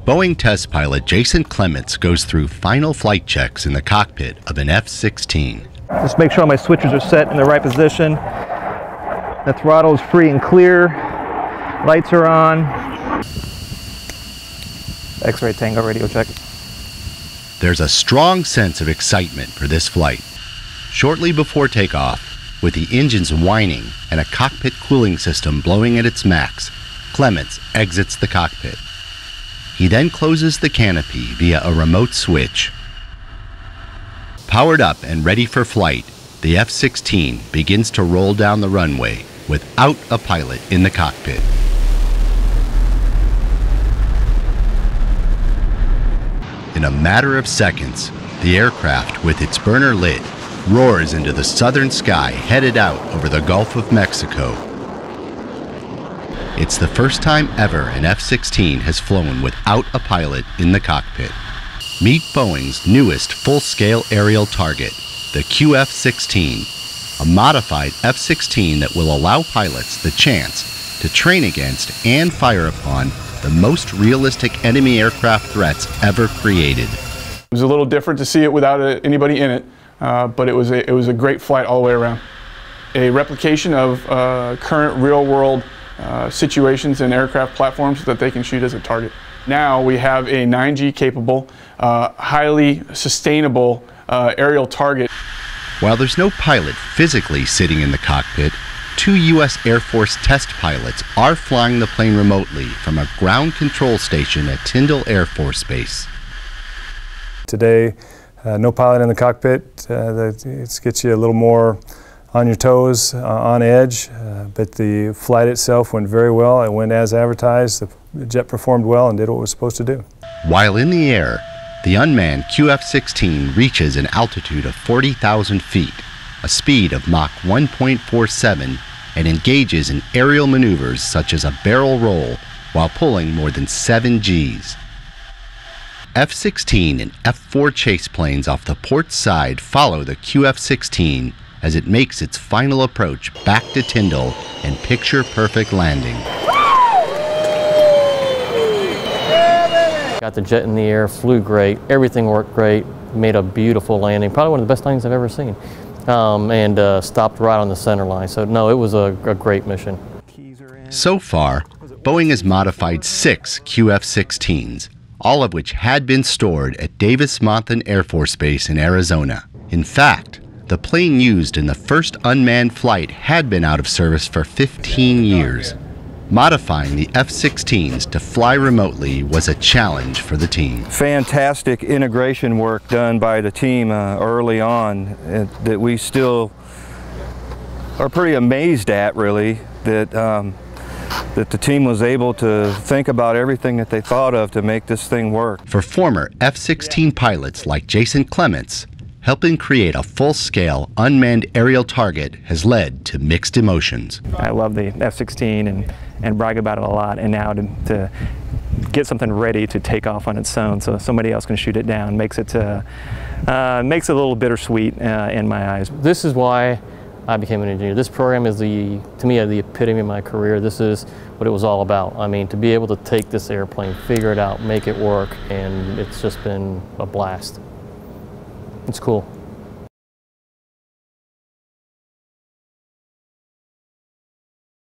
Boeing test pilot Jason Clements goes through final flight checks in the cockpit of an F-16. Just make sure my switches are set in the right position. The throttle is free and clear. Lights are on. X-ray Tango radio check. There's a strong sense of excitement for this flight. Shortly before takeoff, with the engines whining and a cockpit cooling system blowing at its max, Clements exits the cockpit. He then closes the canopy via a remote switch. Powered up and ready for flight, the F-16 begins to roll down the runway without a pilot in the cockpit. In a matter of seconds, the aircraft, with its burner lit, roars into the southern sky headed out over the Gulf of Mexico. It's the first time ever an F-16 has flown without a pilot in the cockpit. Meet Boeing's newest full-scale aerial target, the QF-16, a modified F-16 that will allow pilots the chance to train against and fire upon the most realistic enemy aircraft threats ever created. It was a little different to see it without anybody in it, but it was a great flight all the way around. A replication of current real-world situations and aircraft platforms that they can shoot as a target. Now we have a 9G capable, highly sustainable aerial target. While there's no pilot physically sitting in the cockpit, 2 U.S. Air Force test pilots are flying the plane remotely from a ground control station at Tyndall Air Force Base. Today, no pilot in the cockpit. It gets you a little more on your toes, on edge, but the flight itself went very well. It went as advertised. The jet performed well and did what it was supposed to do. While in the air, the unmanned QF-16 reaches an altitude of 40,000 feet, a speed of Mach 1.47, and engages in aerial maneuvers such as a barrel roll while pulling more than 7 Gs. F-16 and F-4 chase planes off the port side follow the QF-16 as it makes its final approach back to Tyndall and picture-perfect landing. Got the jet in the air, flew great, everything worked great, made a beautiful landing, probably one of the best landings I've ever seen, and stopped right on the center line. So no, it was a great mission. So far, Boeing has modified 6 QF-16s, all of which had been stored at Davis-Monthan Air Force Base in Arizona. In fact, the plane used in the first unmanned flight had been out of service for 15 years. Modifying the F-16s to fly remotely was a challenge for the team. Fantastic integration work done by the team early on that we still are pretty amazed at, really, that the team was able to think about everything that they thought of to make this thing work. For former F-16 pilots like Jason Clements, helping create a full-scale unmanned aerial target has led to mixed emotions. I love the F-16 and brag about it a lot, and now to get something ready to take off on its own so somebody else can shoot it down makes it a little bittersweet in my eyes. This is why I became an engineer. This program is, to me, the epitome of my career. This is what it was all about. I mean, to be able to take this airplane, figure it out, make it work, and it's just been a blast. It's cool.